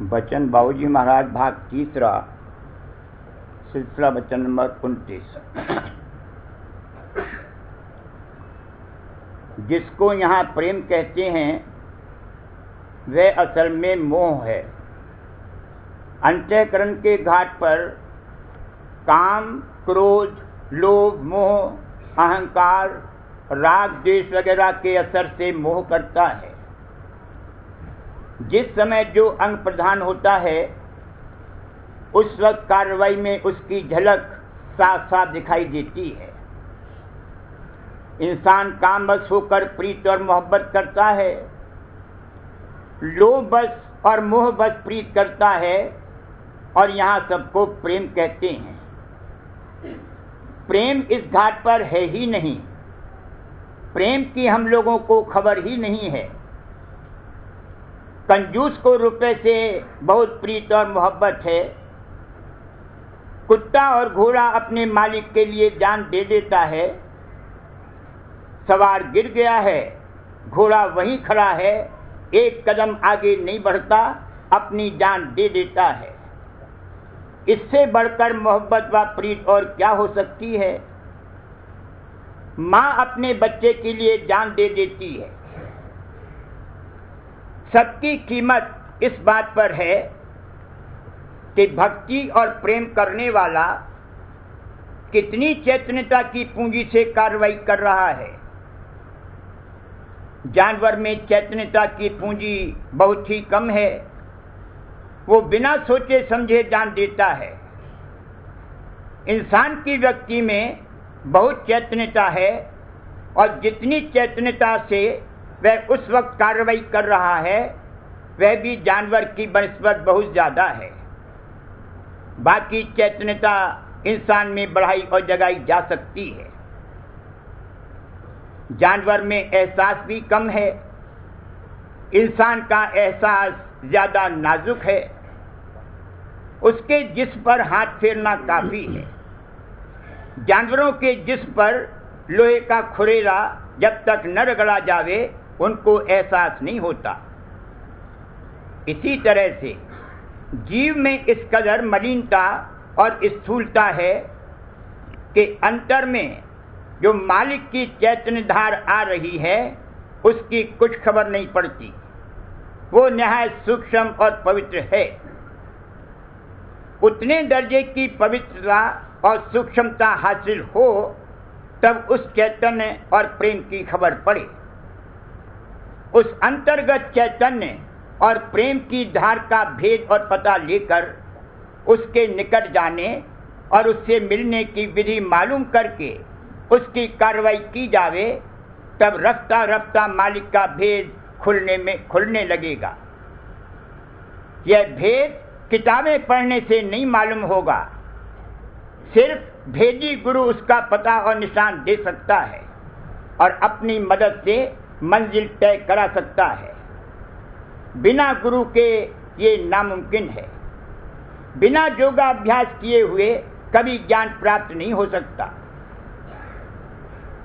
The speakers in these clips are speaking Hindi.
वचन बाबूजी महाराज भाग तीसरा, सिलसिला वचन नंबर 29। जिसको यहाँ प्रेम कहते हैं वह असल में मोह है। अंतःकरण के घाट पर काम, क्रोध, लोभ, मोह, अहंकार, राग, द्वेष वगैरह के असर से मोह करता है। जिस समय जो अंग प्रधान होता है उस वक्त कार्रवाई में उसकी झलक साफ साफ दिखाई देती है। इंसान कामवश होकर प्रीत और मोहब्बत करता है, लोभवश और मोहवश प्रीत करता है, और यहाँ सबको प्रेम कहते हैं। प्रेम इस घाट पर है ही नहीं। प्रेम की हम लोगों को खबर ही नहीं है। कंजूस को रुपए से बहुत प्रीत और मोहब्बत है। कुत्ता और घोड़ा अपने मालिक के लिए जान दे देता है। सवार गिर गया है, घोड़ा वहीं खड़ा है, एक कदम आगे नहीं बढ़ता, अपनी जान दे देता है। इससे बढ़कर मोहब्बत व प्रीत और क्या हो सकती है। माँ अपने बच्चे के लिए जान दे देती है। सबकी कीमत इस बात पर है कि भक्ति और प्रेम करने वाला कितनी चैतन्यता की पूंजी से कार्रवाई कर रहा है। जानवर में चैतन्यता की पूंजी बहुत ही कम है। वो बिना सोचे समझे जान देता है। इंसान की व्यक्ति में बहुत चैतन्यता है, और जितनी चैतन्यता से वह उस वक्त कार्रवाई कर रहा है वह भी जानवर की बनिस्बत बहुत ज्यादा है। बाकी चैतन्यता इंसान में बढ़ाई और जगाई जा सकती है। जानवर में एहसास भी कम है। इंसान का एहसास ज्यादा नाजुक है। उसके जिस्म पर हाथ फेरना काफी है। जानवरों के जिस्म पर लोहे का खुरेला जब तक न रगड़ा जावे उनको एहसास नहीं होता। इसी तरह से जीव में इस कदर मलिनता और स्थूलता है कि अंतर में जो मालिक की चैतन्य धार आ रही है उसकी कुछ खबर नहीं पड़ती। वो निहायत सूक्ष्म और पवित्र है। उतने दर्जे की पवित्रता और सूक्ष्मता हासिल हो तब उस चैतन्य और प्रेम की खबर पड़े। उस अंतर्गत चैतन्य और प्रेम की धार का भेद और पता लेकर उसके निकट जाने और उससे मिलने की विधि मालूम करके उसकी कार्रवाई की जावे, तब रफ्ता रफ्ता मालिक का भेद खुलने लगेगा। यह भेद किताबें पढ़ने से नहीं मालूम होगा। सिर्फ भेदी गुरु उसका पता और निशान दे सकता है और अपनी मदद से मंजिल तय करा सकता है। बिना गुरु के ये नामुमकिन है। बिना योगाभ्यास किए हुए कभी ज्ञान प्राप्त नहीं हो सकता।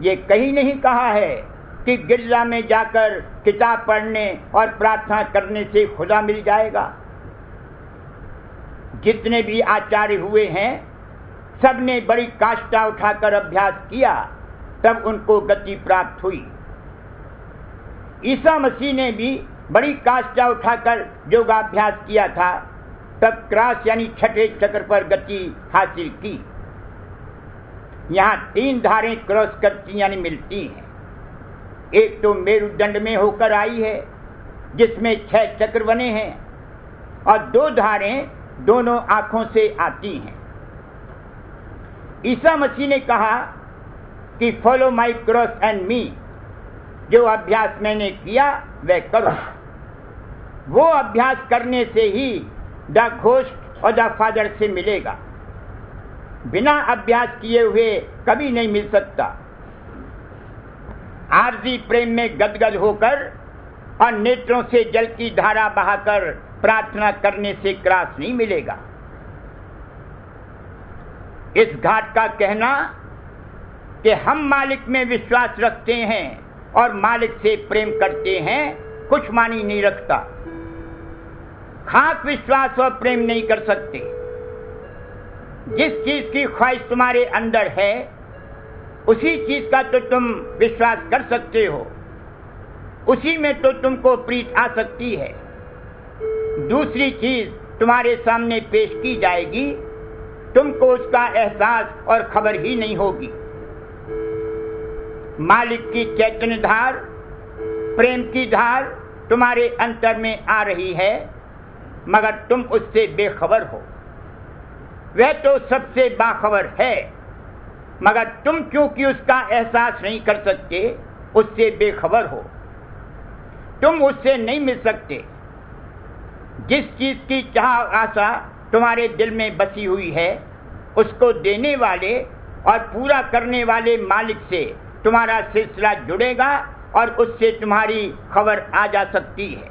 ये कहीं नहीं कहा है कि गिरजा में जाकर किताब पढ़ने और प्रार्थना करने से खुदा मिल जाएगा। जितने भी आचार्य हुए हैं सबने बड़ी काष्ठा उठाकर अभ्यास किया, तब उनको गति प्राप्त हुई। ईसा मसीह ने भी बड़ी काष्ठा उठाकर योगाभ्यास किया था, तब क्रॉस यानी छठे चक्र पर गति हासिल की। यहाँ 3 धारें क्रॉस करती यानी मिलती हैं। एक तो मेरुदंड में होकर आई है जिसमें 6 चक्र बने हैं, और 2 धारें दोनों आंखों से आती हैं। ईसा मसीह ने कहा कि follow my cross and me. जो अभ्यास मैंने किया वह करो। वो अभ्यास करने से ही द घोस्ट और द फादर से मिलेगा। बिना अभ्यास किए हुए कभी नहीं मिल सकता। आरजी प्रेम में गदगद होकर और नेत्रों से जल की धारा बहाकर प्रार्थना करने से क्रॉस नहीं मिलेगा। इस घाट का कहना कि हम मालिक में विश्वास रखते हैं और मालिक से प्रेम करते हैं कुछ मानी नहीं रखता। खाक विश्वास और प्रेम नहीं कर सकते। जिस चीज की ख्वाहिश तुम्हारे अंदर है उसी चीज का तो तुम विश्वास कर सकते हो, उसी में तो तुमको प्रीत आ सकती है। दूसरी चीज तुम्हारे सामने पेश की जाएगी, तुमको उसका एहसास और खबर ही नहीं होगी। मालिक की चैतन्य धार, प्रेम की धार तुम्हारे अंतर में आ रही है, मगर तुम उससे बेखबर हो। वह तो सबसे बाखबर है, मगर तुम क्योंकि उसका एहसास नहीं कर सकते उससे बेखबर हो, तुम उससे नहीं मिल सकते। जिस चीज की चाह आशा तुम्हारे दिल में बसी हुई है उसको देने वाले और पूरा करने वाले मालिक से तुम्हारा सिलसिला जुड़ेगा और उससे तुम्हारी खबर आ जा सकती है।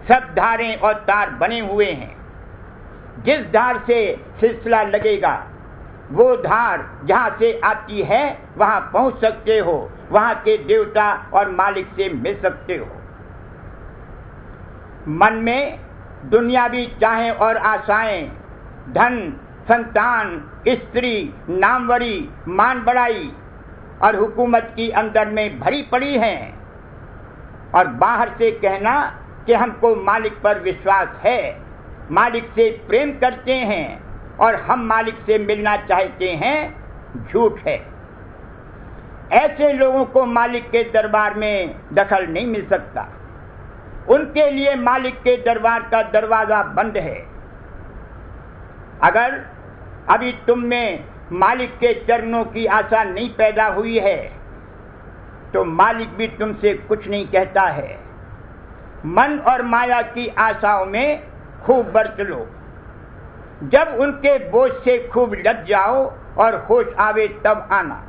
सब धारें और तार बने हुए हैं, जिस धार से सिलसिला लगेगा वो धार जहां से आती है वहां पहुंच सकते हो, वहां के देवता और मालिक से मिल सकते हो। मन में दुनियावी चाहें और आशाएं, धन, संतान, स्त्री, नामवरी, मान बढ़ाई और हुकूमत की अंदर में भरी पड़ी हैं, और बाहर से कहना कि हमको मालिक पर विश्वास है, मालिक से प्रेम करते हैं और हम मालिक से मिलना चाहते हैं, झूठ है। ऐसे लोगों को मालिक के दरबार में दखल नहीं मिल सकता। उनके लिए मालिक के दरबार का दरवाजा बंद है। अगर अभी तुम में मालिक के चरणों की आशा नहीं पैदा हुई है तो मालिक भी तुमसे कुछ नहीं कहता है। मन और माया की आशाओं में खूब बरत लो, जब उनके बोझ से खूब लग जाओ और होश आवे तब आना।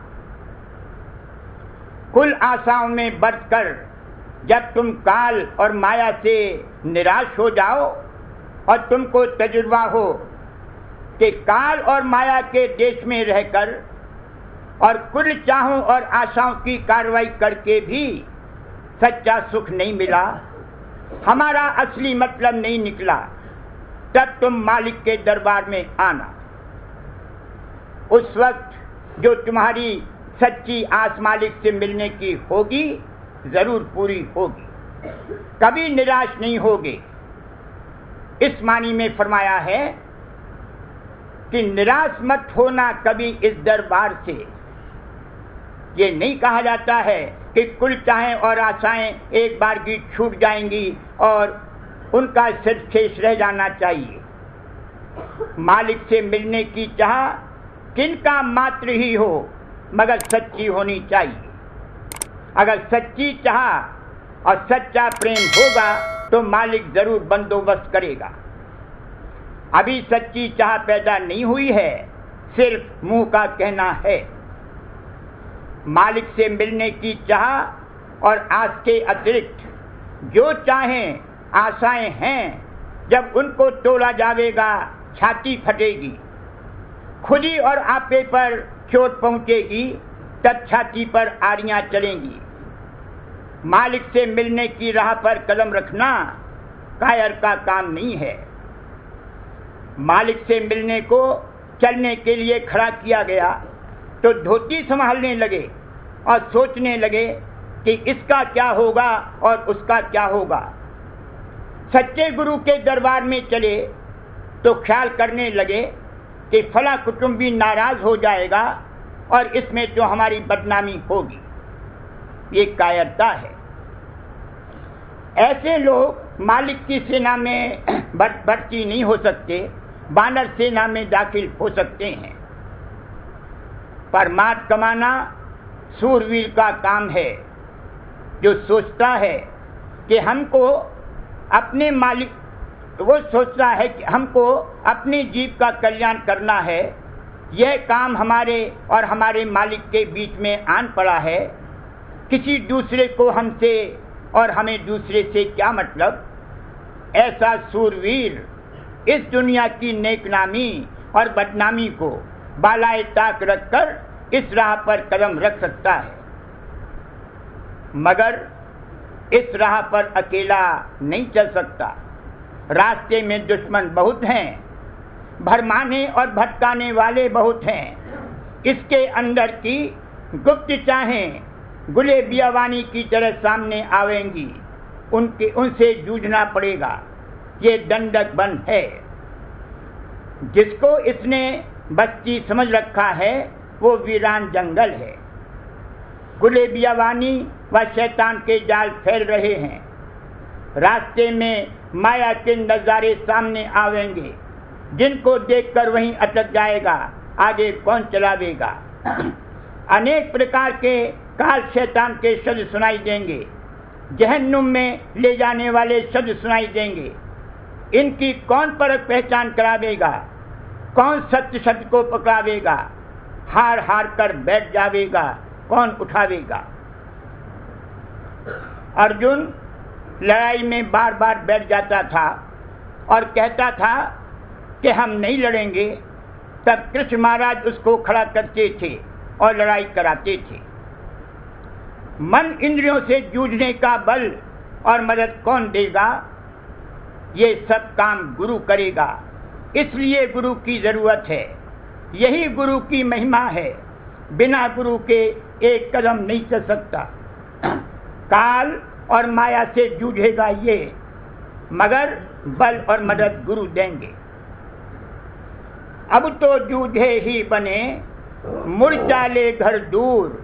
कुल आशाओं में बरत कर जब तुम काल और माया से निराश हो जाओ और तुमको तजुर्बा हो कि काल और माया के देश में रहकर और कुल चाहों और आशाओं की कार्रवाई करके भी सच्चा सुख नहीं मिला, हमारा असली मतलब नहीं निकला, तब तुम मालिक के दरबार में आना। उस वक्त जो तुम्हारी सच्ची आस मालिक से मिलने की होगी जरूर पूरी होगी, कभी निराश नहीं होगे। इस मानी में फरमाया है कि निराश मत होना कभी इस दरबार से। ये नहीं कहा जाता है कि कुल चाहें और आशाएं एक बार की छूट जाएंगी और उनका सिर्फ शेष रह जाना चाहिए। मालिक से मिलने की चाह किनका मात्र ही हो, मगर सच्ची होनी चाहिए। अगर सच्ची चाह और सच्चा प्रेम होगा तो मालिक जरूर बंदोबस्त करेगा। अभी सच्ची चाह पैदा नहीं हुई है, सिर्फ मुंह का कहना है। मालिक से मिलने की चाह और आस के अतिरिक्त जो चाहें आशाएं हैं, जब उनको तोड़ा जाएगा छाती फटेगी, खुदी और आपे पर चोट पहुंचेगी, तब छाती पर आरियां चलेंगी। मालिक से मिलने की राह पर कदम रखना कायर का काम नहीं है। मालिक से मिलने को चलने के लिए खड़ा किया गया तो धोती संभालने लगे और सोचने लगे कि इसका क्या होगा और उसका क्या होगा। सच्चे गुरु के दरबार में चले तो ख्याल करने लगे कि फला कुटुंबी नाराज हो जाएगा और इसमें तो हमारी बदनामी होगी। ये कायरता है। ऐसे लोग मालिक की सेना में भर्ती नहीं हो सकते, बानर सेना में दाखिल हो सकते हैं। पर मात कमाना सूरवीर का काम है, जो सोचता है कि हमको अपने मालिक, वो सोचता है कि हमको अपने जीव का कल्याण करना है। यह काम हमारे और हमारे मालिक के बीच में आन पड़ा है। किसी दूसरे को हमसे और हमें दूसरे से क्या मतलब। ऐसा सूरवीर इस दुनिया की नेकनामी और बदनामी को बालाए ताक रखकर इस राह पर कदम रख सकता है, मगर इस राह पर अकेला नहीं चल सकता। रास्ते में दुश्मन बहुत हैं, भरमाने और भटकाने वाले बहुत हैं। इसके अंदर की गुप्त चाहें गुले बियावानी की तरह सामने आवेंगी, उनसे जूझना पड़ेगा। ये दंडक वन है। जिसको इसने बस्ती समझ रखा है वो वीरान जंगल है। गुले बियावानी व शैतान के जाल फैल रहे हैं। रास्ते में माया के नजारे सामने आवेंगे, जिनको देखकर वहीं अटक जाएगा, आगे कौन चलावेगा। अनेक प्रकार के काल शैतान के शब्द सुनाई देंगे, जहन्नुम में ले जाने वाले शब्द सुनाई देंगे। इनकी कौन परख पहचान करावेगा, कौन सत्य शब्द को पकड़ावेगा। हार हार कर बैठ जावेगा, कौन उठावेगा। अर्जुन लड़ाई में बार बार बैठ जाता था और कहता था कि हम नहीं लड़ेंगे। तब कृष्ण महाराज उसको खड़ा करते थे और लड़ाई कराते थे। मन इंद्रियों से जूझने का बल और मदद कौन देगा? ये सब काम गुरु करेगा। इसलिए गुरु की जरूरत है। यही गुरु की महिमा है। बिना गुरु के एक कदम नहीं चल सकता। काल और माया से जूझेगा ये, मगर बल और मदद गुरु देंगे। अब तो जूझे ही बने, मुड़ चाले घर दूर।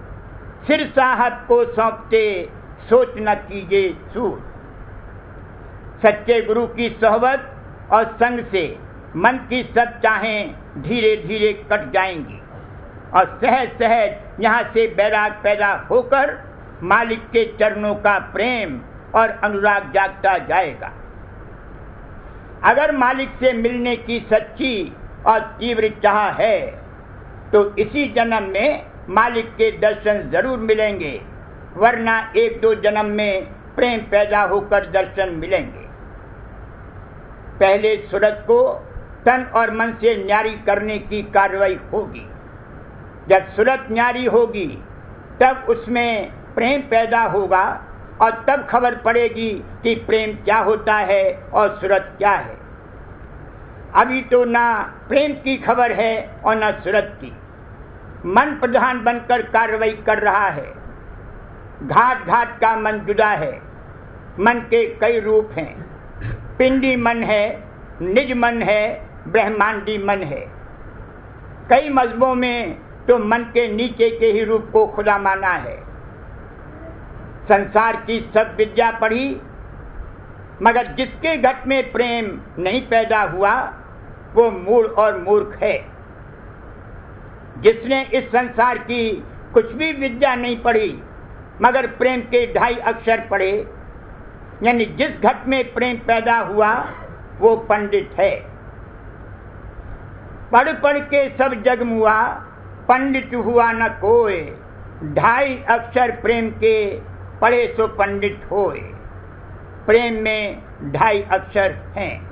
सिर साहब को सौंपते, सोच न कीजिए सूर। सच्चे गुरु की सोहबत और संग से मन की सब चाहें धीरे धीरे कट जाएंगी और सहज सहज यहाँ से बैराग पैदा होकर मालिक के चरणों का प्रेम और अनुराग जागता जाएगा। अगर मालिक से मिलने की सच्ची और तीव्र चाह है तो इसी जन्म में मालिक के दर्शन जरूर मिलेंगे, वरना एक दो जन्म में प्रेम पैदा होकर दर्शन मिलेंगे। पहले सूरज को तन और मन से न्यारी करने की कार्रवाई होगी। जब सूरत न्यारी होगी तब उसमें प्रेम पैदा होगा और तब खबर पड़ेगी कि प्रेम क्या होता है और सूरत क्या है। अभी तो ना प्रेम की खबर है और ना सूरत की। मन प्रधान बनकर कार्रवाई कर रहा है। घाट घाट का मन जुदा है। मन के कई रूप हैं। पिंडी मन है, निज मन है, ब्रह्मांडी मन है। कई मजहबों में तो मन के नीचे के ही रूप को खुदा माना है। संसार की सब विद्या पढ़ी, मगर जिसके घट में प्रेम नहीं पैदा हुआ वो मूढ़ और मूर्ख है। जिसने इस संसार की कुछ भी विद्या नहीं पढ़ी मगर प्रेम के 2.5 अक्षर पढ़े, यानी जिस घट में प्रेम पैदा हुआ वो पंडित है। पढ़ पढ़ के सब जग मुआ, पंडित हुआ न कोई। 2.5 अक्षर प्रेम के पढ़े सो पंडित होए। प्रेम में 2.5 अक्षर हैं।